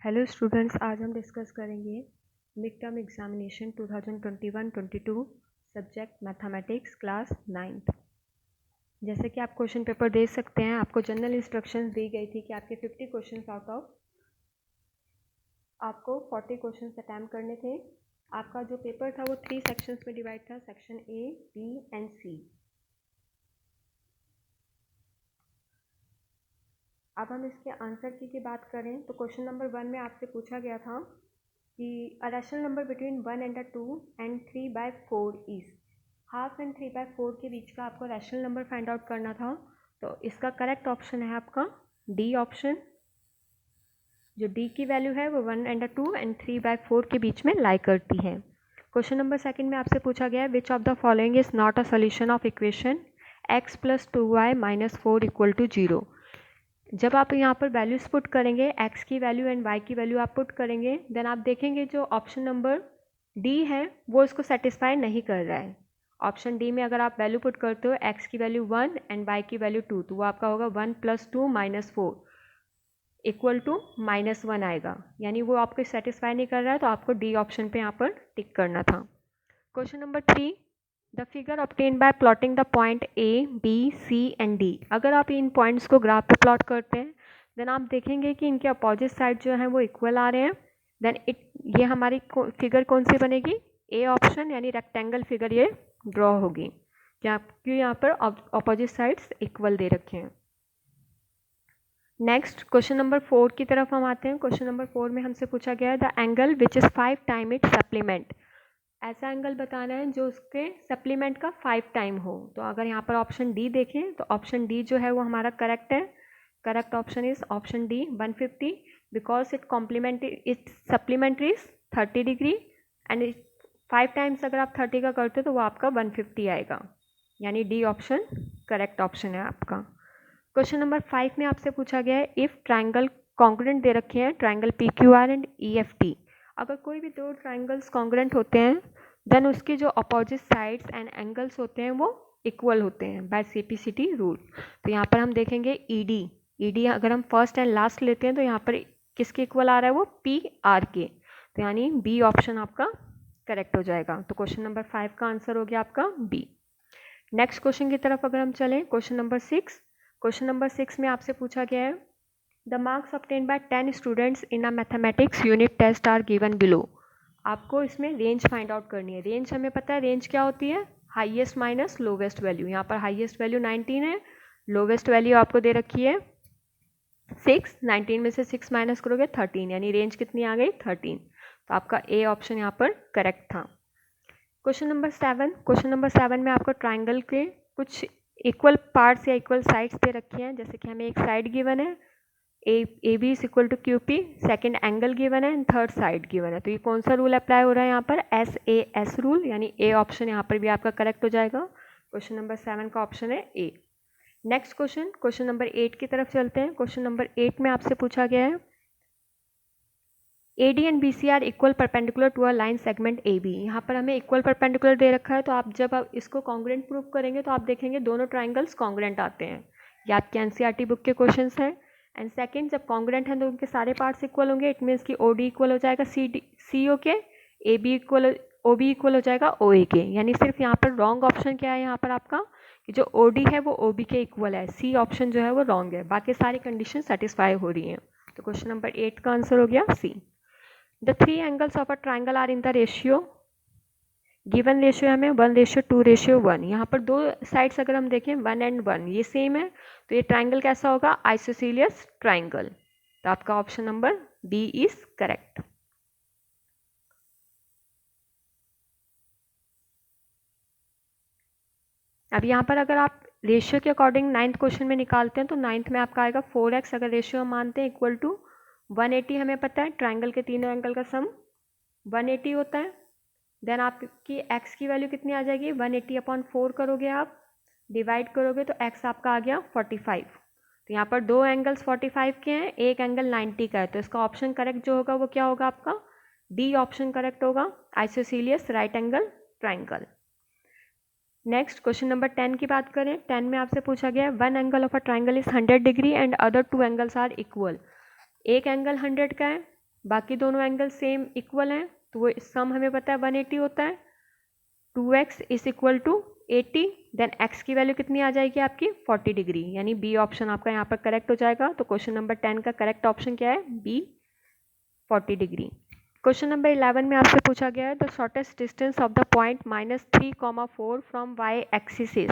Hello students, आज हम discuss करेंगे mid term examination 2021-22 subject mathematics class 9th। जैसे कि आप क्वेश्चन पेपर देख सकते हैं, आपको जनरल इंस्ट्रक्शंस दी गई थी कि आपके 50 क्वेश्चंस आउट ऑफ आपको 40 क्वेश्चंस अटैम्प्ट करने थे। आपका जो पेपर था वो 3 सेक्शंस में डिवाइड था, सेक्शन ए, बी एंड सी। अब हम इसके आंसर की बात करें तो क्वेश्चन नंबर 1 में आपसे पूछा गया था कि a rational number between 1 and 2 and 3/4 is. Half and 3/4 के बीच का आपको रैशनल नंबर फाइंड आउट करना था। तो इसका करेक्ट ऑप्शन है आपका डी ऑप्शन। जो डी की वैल्यू है वो 1 एंड 2 एंड 3/4 के बीच में लाई करती है। क्वेश्चन नंबर 2 में आपसे पूछा गया है which of the following is not a solution of equation x + 2y - 4 = 0। जब आप यहाँ पर वैल्यूज पुट करेंगे, x की वैल्यू एंड y की वैल्यू आप पुट करेंगे, देन आप देखेंगे जो ऑप्शन नंबर डी है वो इसको सेटिस्फाई नहीं कर रहा है। ऑप्शन डी में अगर आप वैल्यू पुट करते हो x की वैल्यू 1 एंड y की वैल्यू 2, तो वो आपका होगा 1 + 2 - 4 = -1 आएगा, यानी वो आपको सेटिस्फाई नहीं कर रहा है। तो आपको डी ऑप्शन पे यहाँ पर टिक करना था। Question number 3, the figure obtain by plotting the point A, B, C and D. अगर आप इन पॉइंट्स को ग्राफ पे प्लॉट करते हैं, देन आप देखेंगे कि इनके अपोजिट साइड जो है वो इक्वल आ रहे हैं। देन ये हमारी फिगर कौन सी बनेगी? ए ऑप्शन, यानी रेक्टेंगल फिगर ये ड्रॉ होगी क्योंकि यहाँ पर अपोजिट साइड्स इक्वल दे रखे हैं। नेक्स्ट क्वेश्चन नंबर 4 की तरफ हम आते हैं। क्वेश्चन नंबर 4 में हमसे पूछा गया है the angle which is 5 time it's supplement. ऐसा एंगल बताना है जो उसके सप्लीमेंट का 5 टाइम हो। तो अगर यहाँ पर ऑप्शन डी देखें तो ऑप्शन डी जो है वो हमारा करेक्ट है। Correct option is option D 150, because it supplementary is 30 degree and 5 times अगर आप 30 का करते हो तो वो आपका 150 आएगा, यानी डी ऑप्शन करेक्ट ऑप्शन है आपका। क्वेश्चन नंबर 5 में आपसे पूछा गया है इफ ट्राइंगल कॉन्ग्रुएंट दे रखे हैं, ट्राइंगल PQR एंड EFT। अगर कोई भी दो ट्राइंगल्स कॉन्ग्रुएंट होते हैं, देन उसके जो अपोजिट साइड्स एंड एंगल्स होते हैं वो इक्वल होते हैं बाय CPCT रूल। तो यहाँ पर हम देखेंगे ED अगर हम फर्स्ट एंड लास्ट लेते हैं तो यहाँ पर किसके इक्वल आ रहा है? वो PR के। तो यानी बी ऑप्शन आपका करेक्ट हो जाएगा। तो क्वेश्चन नंबर 5 का आंसर हो गया आपका बी। नेक्स्ट क्वेश्चन की तरफ अगर हम चलें, क्वेश्चन नंबर 6। क्वेश्चन नंबर 6 में आपसे पूछा गया है the marks obtained by 10 students in a mathematics unit test are given below. आपको इसमें रेंज फाइंड आउट करनी है। रेंज हमें पता है रेंज क्या होती है? Highest minus lowest value. यहाँ पर हाईएस्ट वैल्यू 19 है, लोवेस्ट वैल्यू आपको दे रखी है 6। 19 में से 6 माइनस करोगे 13, यानी रेंज कितनी आ गई? 13। तो आपका ए ऑप्शन यहाँ पर करेक्ट था। Question number 7। क्वेश्चन नंबर 7 में आपको ट्राइंगल के कुछ इक्वल पार्ट्स या इक्वल साइड्स दे रखे हैं। जैसे कि हमें एक साइड गिवन है AB is equal to QP, second angle given है एंड थर्ड साइड गिवन है। तो ये कौन सा रूल अप्लाई हो रहा है यहाँ पर? SAS रूल, यानी ए ऑप्शन यहाँ पर भी आपका करेक्ट हो जाएगा। क्वेश्चन नंबर 7 का ऑप्शन है ए। नेक्स्ट क्वेश्चन, क्वेश्चन नंबर 8 की तरफ चलते हैं। क्वेश्चन नंबर 8 में आपसे पूछा गया है AD and BC are equal perpendicular to a line segment AB। यहाँ पर हमें इक्वल परपेंडिकुलर दे रखा है, तो आप जब आप इसको कॉन्ग्रुएंट प्रूव करेंगे तो आप देखेंगे दोनों ट्राइंगल्स कॉन्ग्रुएंट आते हैं। ये आपके NCERT बुक के क्वेश्चन हैं। एंड सेकेंड, जब कॉन्ग्रुएंट हैं तो उनके सारे पार्ट्स इक्वल होंगे। इट मीन्स कि OD इक्वल हो जाएगा CO के, OB इक्वल हो जाएगा OA के। यानी सिर्फ यहाँ पर रॉन्ग ऑप्शन क्या है यहाँ पर आपका कि जो OD है वो OB के इक्वल है। C ऑप्शन जो है वो रॉन्ग है, बाकी सारी कंडीशन सेटिस्फाई हो रही हैं। तो क्वेश्चन नंबर 8 का आंसर हो गया C। The 3 angles of a triangle are in the ratio given ratio हमें 1:2:1। यहाँ पर दो साइड्स अगर हम देखें 1 and 1 ये सेम है, तो ये ट्राइंगल कैसा होगा? Isosceles triangle. तो आपका option number B is correct. अब यहाँ पर अगर आप रेशियो के अकॉर्डिंग 9th क्वेश्चन में निकालते हैं तो 9th में आपका आएगा 4x अगर रेशियो हम मानते हैं इक्वल टू 180। हमें पता है ट्राइंगल के तीनों एंगल का सम 180 होता है। देन आपकी x की वैल्यू कितनी आ जाएगी? 180/4 करोगे आप, डिवाइड करोगे तो x आपका आ गया 45। तो यहाँ पर दो एंगल्स 45 के हैं, एक एंगल 90 का है। तो इसका ऑप्शन करेक्ट जो होगा वो क्या होगा आपका? डी ऑप्शन करेक्ट होगा, isosceles right angle triangle. Next question number 10 की बात करें। 10 में आपसे पूछा गया है one angle of a triangle is 100 degree and other two angles are equal. एक एंगल 100 का है बाकी दोनों एंगल सेम इक्वल हैं, तो वो सम हमें पता है 180 होता है। 2x is equal to 80, then x की वैल्यू कितनी आ जाएगी आपकी 40 डिग्री, यानी बी ऑप्शन आपका यहाँ पर करेक्ट हो जाएगा। तो क्वेश्चन नंबर 10 का करेक्ट ऑप्शन क्या है, बी 40 डिग्री। क्वेश्चन नंबर 11 में आपसे पूछा गया है the shortest distance of the point -3,4 from y axis is,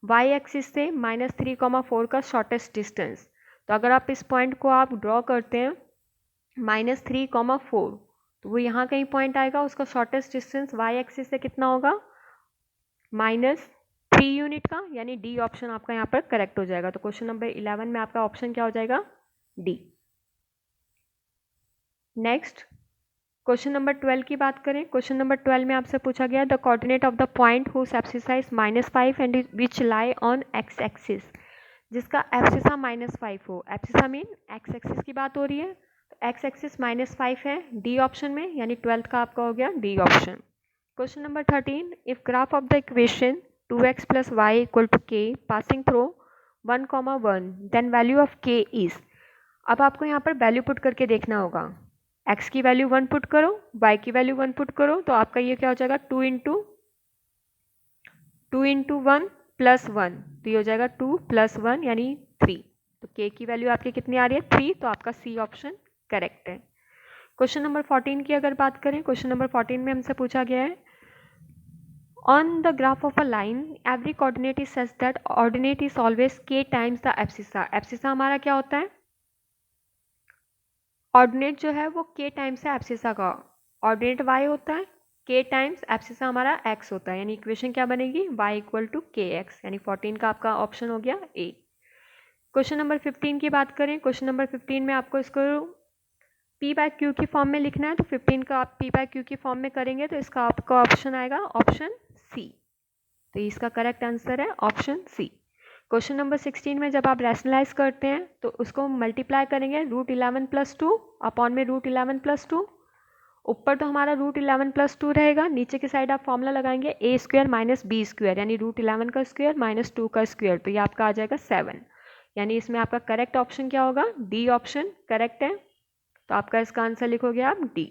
y axis से -3,4 का शॉर्टेस्ट डिस्टेंस। तो अगर आप इस पॉइंट को आप ड्रॉ करते हैं -3,4, तो वो यहाँ कहीं पॉइंट आएगा, उसका शॉर्टेस्ट डिस्टेंस y एक्सिस से कितना होगा, -3 यूनिट का, यानी डी ऑप्शन आपका यहाँ पर करेक्ट हो जाएगा। तो क्वेश्चन नंबर 11 में आपका ऑप्शन क्या हो जाएगा, डी। नेक्स्ट क्वेश्चन नंबर 12 की बात करें। क्वेश्चन नंबर 12 में आपसे पूछा गया the coordinate of the point whose abscissa is -5 and which lie on x axis, जिसका एब्सिसा -5 हो। एब्सिसा मीन x एक्सिस की बात हो रही है, तो x एक्सिस -5 है डी ऑप्शन में, यानी 12th का आपका हो गया D option. Question number 13 if graph of the equation 2x + y = k passing through 1,1 then value of k is. अब आपको यहाँ पर वैल्यू पुट करके देखना होगा, x की वैल्यू 1 पुट करो, y की वैल्यू 1 पुट करो, तो आपका ये क्या हो जाएगा 2 इंटू 1 + 1, तो ये हो जाएगा 2 + 1 यानी 3। तो k की वैल्यू आपकी कितनी आ रही है 3, तो आपका सी ऑप्शन करेक्ट है। क्वेश्चन नंबर 14 की अगर बात करें, क्वेश्चन नंबर 14 में हमसे पूछा गया है on the graph of a line every coordinate is such that ordinate is always k times the abscissa. Abscissa हमारा क्या होता है, ऑर्डिनेट जो है वो k टाइम्स है एब्सिसा का, ऑर्डिनेट y होता है, k टाइम्स एब्सिसा हमारा x होता है, यानी इक्वेशन क्या बनेगी y = kx, यानी 14 का आपका ऑप्शन हो गया ए। क्वेश्चन नंबर 15 की बात करें। क्वेश्चन नंबर 15 में आपको इसको p/q की फॉर्म में लिखना है, तो 15 का आप p/q की फॉर्म में करेंगे तो इसका आपका ऑप्शन आएगा ऑप्शन सी। तो इसका करेक्ट आंसर है ऑप्शन सी। क्वेश्चन नंबर 16 में जब आप रैशनलाइज करते हैं तो उसको मल्टीप्लाई करेंगे √11 + 2 अपॉन में √11 + 2। ऊपर तो हमारा √11 + 2 रहेगा, नीचे की साइड आप फॉर्मूला लगाएंगे a² - b², यानी √11 का स्क्वायर -2 का स्क्वायर, तो ये आपका आ जाएगा 7, यानी इसमें आपका करेक्ट ऑप्शन क्या होगा, डी ऑप्शन करेक्ट है। तो आपका इसका आंसर लिखोगे आप डी।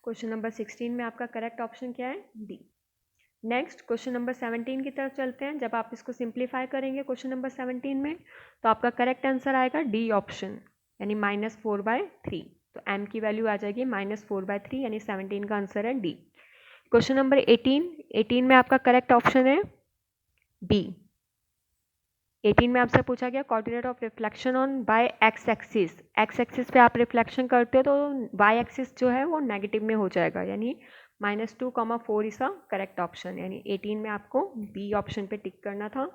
क्वेश्चन नंबर 16 में आपका करेक्ट ऑप्शन क्या है, डी। नेक्स्ट क्वेश्चन नंबर 17 की तरफ चलते हैं। जब आप इसको सिंप्लीफाई करेंगे क्वेश्चन नंबर 17 में, तो आपका करेक्ट आंसर आएगा डी ऑप्शन, यानी -4/3। तो m की वैल्यू आ जाएगी -4/3, यानी 17 का आंसर है डी। क्वेश्चन नंबर 18 में आपका करेक्ट ऑप्शन है बी। 18 में आपसे पूछा गया coordinate of reflection on by X axis. X axis पे आप रिफ्लेक्शन करते हो तो बाय एक्सिस जो है वो नेगेटिव में हो जाएगा, यानी -2,4 इज अ करेक्ट ऑप्शन, यानी 18 में आपको बी ऑप्शन पे टिक करना था।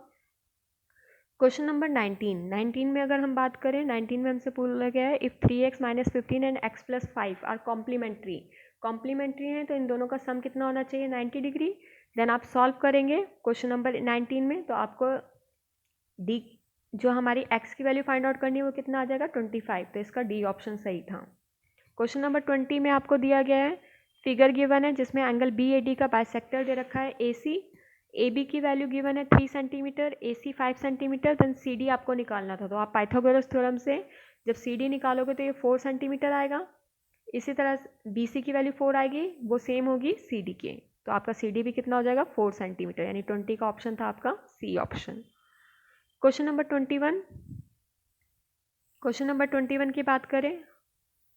क्वेश्चन नंबर 19 में अगर हम बात करें, 19 में हमसे पूछा गया है if 3x - 15 and x + 5 are complementary हैं तो इन दोनों का सम कितना होना चाहिए 90 डिग्री। देन आप सॉल्व करेंगे क्वेश्चन नंबर 19 में, तो आपको डी जो हमारी x की वैल्यू फाइंड आउट करनी है वो कितना आ जाएगा 25, तो इसका डी ऑप्शन सही था। क्वेश्चन नंबर 20 में आपको दिया गया है फिगर गिवन है जिसमें एंगल BAD का बाइसेक्टर दे रखा है AC, AB की वैल्यू गिवन है 3 centimetre, AC 5 centimetre, then CD आपको निकालना था। तो आप पाइथागोरस थ्योरम से जब CD निकालोगे तो ये 4 सेंटीमीटर आएगा, इसी तरह BC की वैल्यू 4 आएगी, वो सेम होगी CD के, तो आपका CD भी कितना हो जाएगा 4 सेंटीमीटर, यानी 20 का ऑप्शन था आपका सी ऑप्शन। क्वेश्चन नंबर 21 की बात करें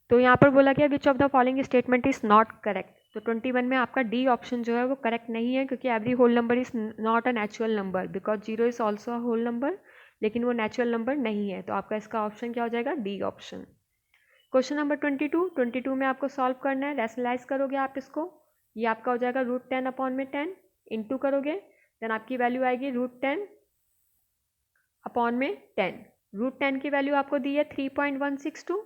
तो यहाँ पर बोला गया which of the following statement is not correct. तो 21 में आपका डी ऑप्शन जो है वो करेक्ट नहीं है, क्योंकि every whole number is not a natural number because 0 is also a whole number, लेकिन वो नेचुरल नंबर नहीं है, तो आपका इसका ऑप्शन क्या हो जाएगा डी ऑप्शन। क्वेश्चन नंबर 22 में आपको सॉल्व करना है, रैशनलाइज करोगे आप इसको, ये आपका हो जाएगा √10 अपॉन में 10 इंटू करोगे, देन आपकी वैल्यू आएगी √10 अपॉन में 10। √10 की वैल्यू आपको दी है 3.162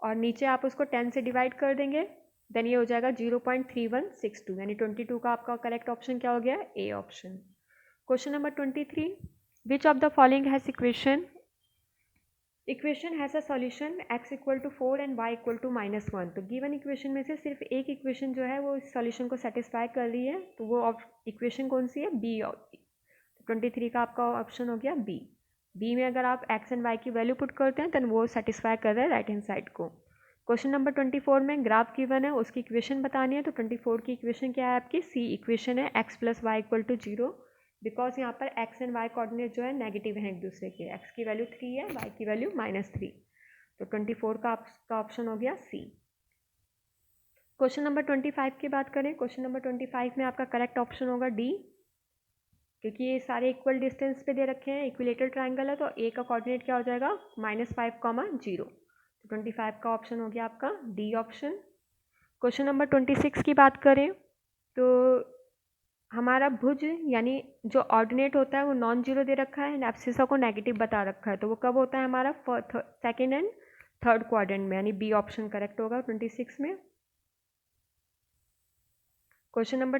और नीचे आप उसको 10 से डिवाइड कर देंगे, देन ये हो जाएगा 0.3162, यानी 22 का आपका करेक्ट ऑप्शन क्या हो गया A option. Question number 23 which of the following has equation has a solution x = 4 and y = -1। तो गिवन इक्वेशन में से सिर्फ एक इक्वेशन जो है वो इस सॉल्यूशन को सेटिस्फाई कर रही है, तो वो इक्वेशन कौन सी है बी। 23 का आपका ऑप्शन हो गया बी, बी में अगर आप एक्स एंड वाई की वैल्यू पुट करते हैं तो वो सेटिस्फाई कर रहा है राइट हैंड साइड को। क्वेश्चन नंबर 24 में ग्राफ गिवन है, उसकी इक्वेशन बतानी है। तो 24 की इक्वेशन क्या है आपकी, सी इक्वेशन है, X plus Y equal to 0, because यहाँ पर एक्स एंड वाई कोऑर्डिनेट जो है नेगेटिव है एक दूसरे के, एक्स की वैल्यू 3 है, वाई की वैल्यू -3। तो 24 का ऑप्शन हो गया सी। क्वेश्चन नंबर 25 की बात करें, क्वेश्चन नंबर 25 में आपका करेक्ट ऑप्शन होगा डी, क्योंकि ये सारे इक्वल डिस्टेंस पे दे रखे हैं, इक्विलेटरल ट्राइंगल है, तो ए का कोऑर्डिनेट क्या हो जाएगा -5, 0। तो 25 का ऑप्शन हो गया आपका डी ऑप्शन। क्वेश्चन नंबर 26 की बात करें तो हमारा भुज यानी जो ऑर्डिनेट होता है वो नॉन जीरो दे रखा है, एब्सिसा को नेगेटिव बता रखा है, तो वो कब होता है हमारा सेकेंड एंड थर्ड क्वाड्रेंट में, यानी बी ऑप्शन करेक्ट होगा 26 में। क्वेश्चन नंबर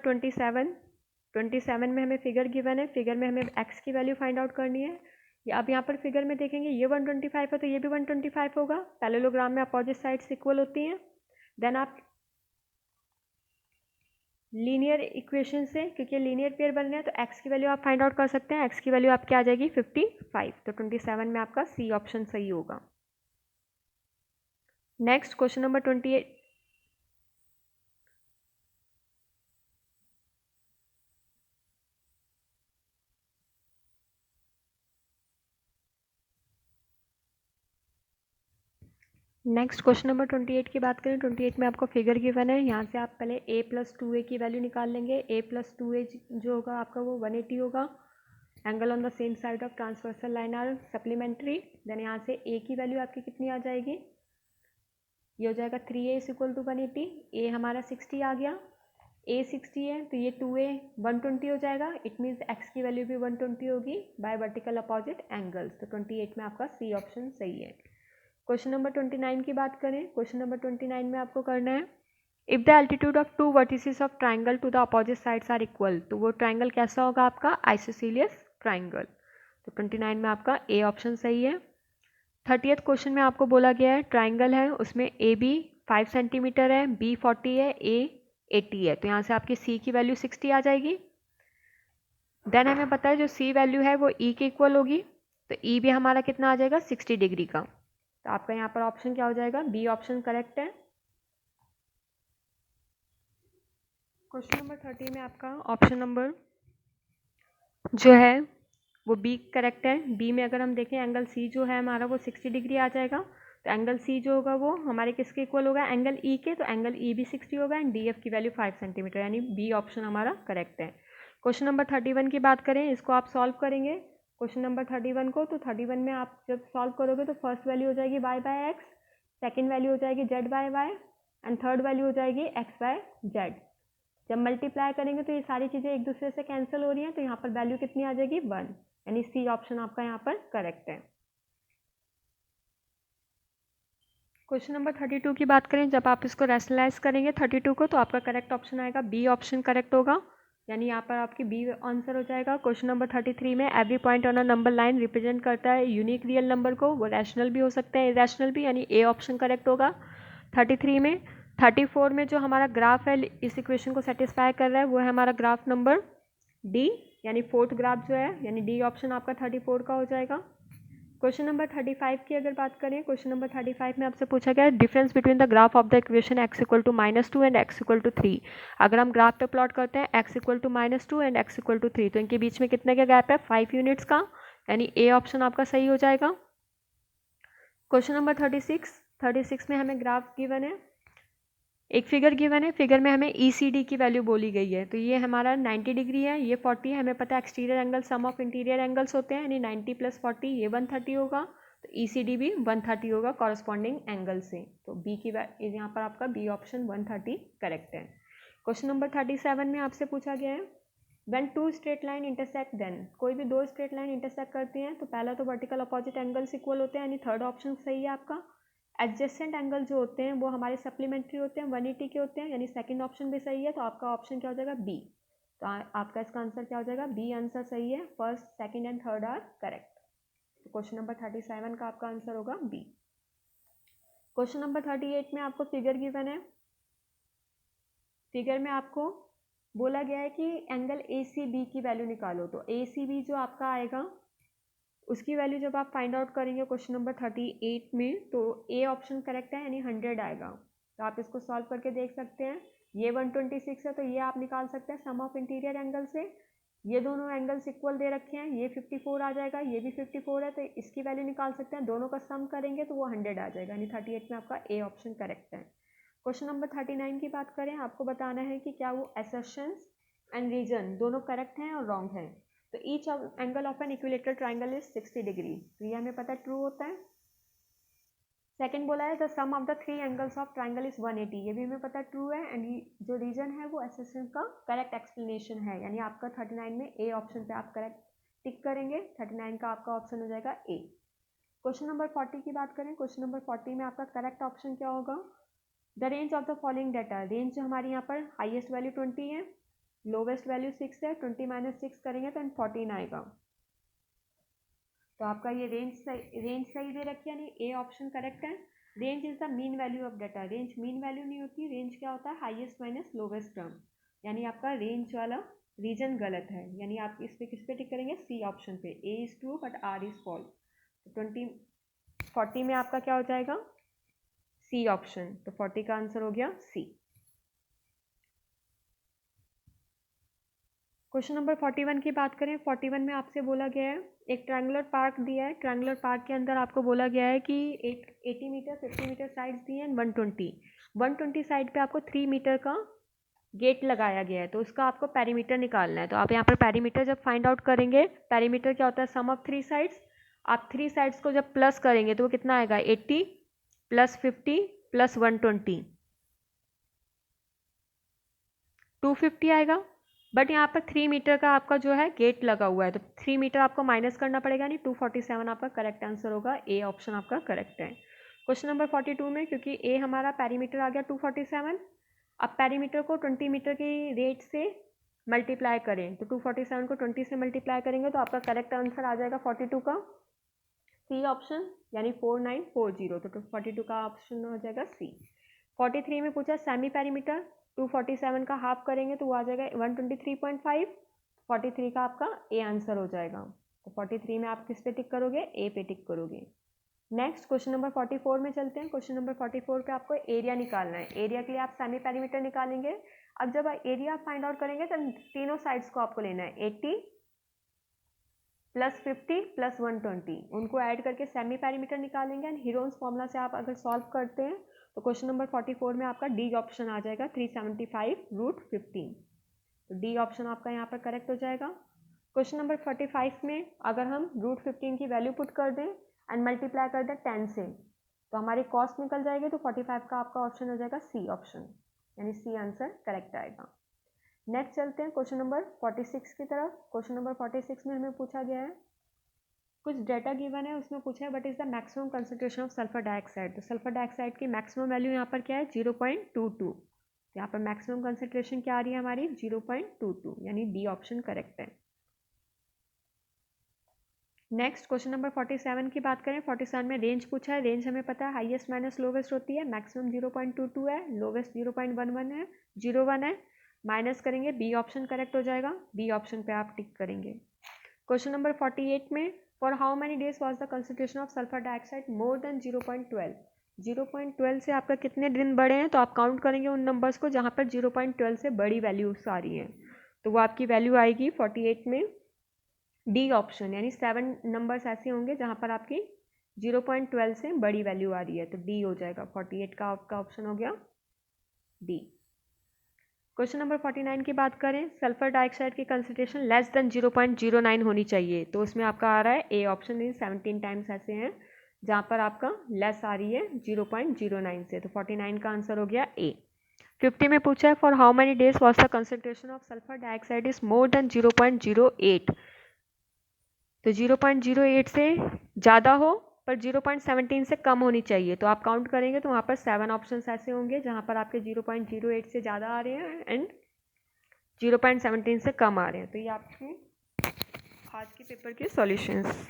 27 में हमें फिगर गिवन है, फिगर में हमें एक्स की वैल्यू फाइंड आउट करनी है। अब यहाँ पर फिगर में देखेंगे ये 125 है तो ये भी 125 होगा, पैरेललोग्राम में अपोजिट साइड्स इक्वल होती हैं। देन आप लीनियर इक्वेशन से, क्योंकि लीनियर पेयर बन रहे हैं, तो एक्स की वैल्यू आप फाइंड आउट कर सकते हैं, एक्स की वैल्यू आपकी आ जाएगी 55। तो 27 में आपका सी ऑप्शन सही होगा। Next question number 28, next question number 28 की बात करें, 28 में आपको फिगर गिवन है, यहाँ से आप पहले a + 2a की वैल्यू निकाल लेंगे। a + 2a जो होगा आपका वो 180 होगा। Angle on the same side of transversal line are supplementary. Then यहाँ से a की वैल्यू आपकी कितनी आ जाएगी, ये हो जाएगा 3a = 180। a हमारा 60 आ गया, a 60 है तो ये 2a 120 हो जाएगा। इट मीन्स x की वैल्यू भी 120 होगी बाय वर्टिकल अपोजिट एंगल्स। तो 28 में आपका सी ऑप्शन सही है। क्वेश्चन नंबर 29 की बात करें, क्वेश्चन नंबर 29 में आपको करना है, if the altitude of 2 vertices of triangle to the opposite sides are equal, तो वो ट्राइंगल कैसा होगा आपका, आइसोसेलियस ट्राइंगल। तो 29 में आपका ए ऑप्शन सही है। 30th क्वेश्चन में आपको बोला गया है ट्राइंगल है, उसमें ए बी 5 सेंटीमीटर है, बी 40 है, ए 80 है, तो यहाँ से आपकी सी की वैल्यू 60 आ जाएगी। देन हमें पता है जो सी वैल्यू है वो ई के इक्वल होगी, तो ई भी हमारा कितना आ जाएगा 60 डिग्री का। तो आपका यहाँ पर ऑप्शन क्या हो जाएगा, बी ऑप्शन करेक्ट है। क्वेश्चन नंबर 30 में आपका ऑप्शन नंबर जो है वो बी करेक्ट है। बी में अगर हम देखें एंगल सी जो है हमारा वो 60 डिग्री आ जाएगा, तो एंगल सी जो होगा वो हमारे किसके इक्वल होगा, एंगल ई के, तो एंगल ई भी 60 होगा एंड डी एफ की वैल्यू 5 सेंटीमीटर, यानी बी ऑप्शन हमारा करेक्ट है। क्वेश्चन नंबर 31 की बात करें, इसको आप सॉल्व करेंगे क्वेश्चन नंबर 31 को, तो 31 में आप जब सॉल्व करोगे तो फर्स्ट वैल्यू हो जाएगी y/x, सेकेंड वैल्यू हो जाएगी z/y एंड थर्ड वैल्यू हो जाएगी x/z। जब मल्टीप्लाई करेंगे तो ये सारी चीज़ें एक दूसरे से कैंसिल हो रही हैं, तो यहाँ पर वैल्यू कितनी आ जाएगी 1, यानी सी ऑप्शन आपका यहाँ पर करेक्ट है। क्वेश्चन नंबर 32 की बात करें, जब आप इसको रैशनलाइज करेंगे 32 को, तो आपका करेक्ट ऑप्शन आएगा बी ऑप्शन करेक्ट होगा, यानी यहाँ पर आपकी बी आंसर हो जाएगा। क्वेश्चन नंबर 33 में every point on a number line represent करता है यूनिक रियल नंबर को, वो रैशनल भी हो सकते हैं इरेशनल भी, यानी ए ऑप्शन करेक्ट होगा 33 में। 34 में जो हमारा ग्राफ है इस इक्वेशन को सेटिस्फाई कर रहा है वो है हमारा ग्राफ नंबर डी, यानी फोर्थ ग्राफ जो है, यानी डी ऑप्शन आपका 34 का हो जाएगा। क्वेश्चन नंबर 35 की अगर बात करें, क्वेश्चन नंबर 35 में आपसे पूछा गया difference between the graph of the equation x = -2 and x = 3। अगर हम ग्राफ पे प्लॉट करते हैं x = -2 एंड x = 3, तो इनके बीच में कितने का गैप है, 5 यूनिट्स का, यानी ए ऑप्शन आपका सही हो जाएगा। क्वेश्चन नंबर 36 में हमें ग्राफ गिवन है, एक फिगर गिवन है, फिगर में हमें ECD की वैल्यू बोली गई है, तो ये हमारा 90 डिग्री है, ये 40 है, हमें पता है exterior angle sum of interior angles होते हैं, यानी 90 + 40 ये 130 होगा, तो ECD भी 130 होगा कॉरस्पॉन्डिंग एंगल से, तो बी की यहाँ पर आपका बी ऑप्शन 130 करेक्ट है। क्वेश्चन नंबर 37 में आपसे पूछा गया है व्हेन 2 स्ट्रेट लाइन इंटरसेक्ट, देन कोई भी 2 स्ट्रेट लाइन इंटरसेक्ट करती हैं तो पहला तो वर्टिकल अपोजिट एंगल्स इक्वल होते हैं, यानी थर्ड ऑप्शन सही है आपका। एडजेसेंट एंगल जो होते हैं वो हमारे सप्लीमेंट्री होते हैं, 180 के होते हैं, यानी सेकंड ऑप्शन भी सही है, तो आपका ऑप्शन क्या हो जाएगा बी। तो आपका इसका आंसर क्या हो जाएगा, बी आंसर सही है, first second and third are correct. तो क्वेश्चन नंबर 37 का आपका आंसर होगा बी। क्वेश्चन नंबर 38 में आपको फिगर गिवन है, फिगर में आपको बोला गया है कि एंगल ACB की वैल्यू निकालो, तो ACB जो आपका आएगा उसकी वैल्यू जब आप फाइंड आउट करेंगे क्वेश्चन नंबर 38 में, तो ए ऑप्शन करेक्ट है यानी 100 आएगा। तो आप इसको सॉल्व करके देख सकते हैं। ये 126 है तो ये आप निकाल सकते हैं सम ऑफ इंटीरियर एंगल से। ये दोनों एंगल्स इक्वल दे रखे हैं, ये 54 आ जाएगा, ये भी 54 है, तो इसकी वैल्यू निकाल सकते हैं। दोनों का सम करेंगे तो वो 100 आ जाएगा, यानी 38 में आपका ए ऑप्शन करेक्ट है। क्वेश्चन नंबर 39 की बात करें, आपको बताना है कि क्या वो असर्शंस एंड रीजन दोनों करेक्ट हैं और रॉन्ग हैं। तो each angle of an equilateral triangle is 60 degree, तो ये हमें पता है ट्रू होता है। सेकंड बोला है द सम ऑफ द 3 एंगल्स ऑफ ट्राइंगल इज 180, ये भी हमें पता है ट्रू है। एंड जो रीजन है वो असर्शन का करेक्ट एक्सप्लेनेशन है, यानी आपका 39 में ए ऑप्शन पे आप करेक्ट टिक करेंगे। 39 का आपका ऑप्शन हो जाएगा ए। क्वेश्चन नंबर 40 की बात करें, क्वेश्चन नंबर 40 में आपका करेक्ट ऑप्शन क्या होगा, the range of the following data. Range जो हमारी यहाँ पर हाईएस्ट वैल्यू 20 है, लोवेस्ट वैल्यू 6 है, 20 - 6 करेंगे तो 14 आएगा। तो आपका ये रेंज सही दे रखी है, यानी ए ऑप्शन करेक्ट है। Range is the mean value of data. Range mean value नहीं होती, रेंज क्या होता है, हाईएस्ट माइनस लोवेस्ट टर्म, यानी आपका रेंज वाला रीजन गलत है, यानी आप इस पे किस पे टिक करेंगे, सी ऑप्शन पे। A is true but R is false. तो 40 में आपका क्या हो जाएगा, सी ऑप्शन। तो 40 का आंसर हो गया सी। क्वेश्चन नंबर 41 की बात करें, 41 में आपसे बोला गया है, एक ट्रायंगुलर पार्क दिया है। ट्रायंगुलर पार्क के अंदर आपको बोला गया है कि एक 80 मीटर 50 मीटर साइड्स दी हैं, 120 साइड पे आपको 3 मीटर का गेट लगाया गया है। तो उसका आपको पेरीमीटर निकालना है। तो आप यहाँ पर पेरीमीटर जब फाइंड आउट करेंगे, पेरीमीटर क्या होता है, सम ऑफ 3 साइड्स। आप 3 साइड्स को जब प्लस करेंगे तो वो कितना आएगा, 80 + 50 + 120, 250 आएगा। बट यहाँ पर 3 मीटर का आपका जो है गेट लगा हुआ है, तो 3 मीटर आपको माइनस करना पड़ेगा, नहीं 247 आपका करेक्ट आंसर होगा। ए ऑप्शन आपका करेक्ट है। क्वेश्चन नंबर 42 में, क्योंकि ए हमारा पेरीमीटर आ गया 247, अब पेरीमीटर को 20 मीटर की रेट से मल्टीप्लाई करें, तो 247 को 20 से मल्टीप्लाई करेंगे तो आपका करेक्ट आंसर आ जाएगा 42 का सी ऑप्शन, यानी 4940। तो 42 का ऑप्शन हो जाएगा सी। 43 में पूछा सेमी पेरीमीटर, 247 का हाफ करेंगे तो वो आ जाएगा 123.5। 43 का आपका ए आंसर हो जाएगा। तो 43 में आप किस पे टिक करोगे, ए पे टिक करोगे। नेक्स्ट क्वेश्चन नंबर 44 में चलते हैं। क्वेश्चन नंबर 44 पे आपको एरिया निकालना है। एरिया के लिए आप सेमी पेरीमीटर निकालेंगे। अब जब एरिया फाइंड आउट करेंगे तो तीनों साइड्स को आपको लेना है, 80 + 50 + 120, उनको ऐड करके सेमी पेरीमीटर निकालेंगे। एंड हीरोन्स फॉर्मूला से आप अगर सॉल्व करते हैं तो क्वेश्चन नंबर 44 में आपका डी ऑप्शन आ जाएगा, 375√15। तो डी ऑप्शन आपका यहाँ पर करेक्ट हो जाएगा। क्वेश्चन नंबर 45 में अगर हम √15 की वैल्यू पुट कर दें एंड मल्टीप्लाई कर दें 10 से, तो हमारी कॉस्ट निकल जाएगी। तो 45 का आपका ऑप्शन हो जाएगा सी ऑप्शन, यानी सी आंसर करेक्ट आएगा। नेक्स्ट चलते हैं क्वेश्चन नंबर 46 की तरफ। क्वेश्चन नंबर 46 में हमें पूछा गया है, कुछ डाटा गिवन है, उसमें पूछा है what is the maximum concentration of sulphur dioxide. तो सल्फर डाइऑक्साइड की मैक्सिमम वैल्यू यहाँ पर क्या है, 0.22। यहाँ पर मैक्सिमम कंसंट्रेशन क्या आ रही है हमारी, 0.22, यानी डी ऑप्शन करेक्ट है। नेक्स्ट क्वेश्चन नंबर 47 की बात करें। 47 में रेंज पूछा है। रेंज हमें पता है हाईएस्ट माइनस लोवेस्ट होती है। मैक्सिमम 0.22 है, लोवेस्ट 0.11 है, 01 है। माइनस करेंगे, बी ऑप्शन करेक्ट हो जाएगा। बी ऑप्शन पे आप टिक करेंगे। क्वेश्चन नंबर 48 में, for how many days was the concentration of sulphur dioxide more than 0.12। 0.12 से आपका कितने दिन बड़े हैं, तो आप काउंट करेंगे उन नंबर्स को जहाँ पर 0.12 से बड़ी वैल्यूज आ रही हैं। तो वो आपकी वैल्यू आएगी 48 में डी ऑप्शन, यानी 7 नंबर्स ऐसे होंगे जहाँ पर आपकी 0.12 से बड़ी वैल्यू आ रही है, तो डी हो जाएगा। 48 का आपका ऑप्शन हो गया डी। क्वेश्चन नंबर 49 की बात करें, सल्फर डाइऑक्साइड की कंसंट्रेशन लेस देन 0.09 होनी चाहिए, तो उसमें आपका आ रहा है ए ऑप्शन। 17 टाइम्स ऐसे हैं जहाँ पर आपका लेस आ रही है 0.09 से, तो 49 का आंसर हो गया ए। 50 में पूछा है, for how many days was the concentration of sulphur dioxide is more than 0.08। तो 0.08 से ज़्यादा हो पर 0.17 से कम होनी चाहिए, तो आप काउंट करेंगे तो वहाँ पर 7 ऑप्शंस ऐसे होंगे जहाँ पर आपके 0.08 से ज़्यादा आ रहे हैं एंड 0.17 से कम आ रहे हैं। तो ये आपके आज के पेपर के सॉल्यूशंस।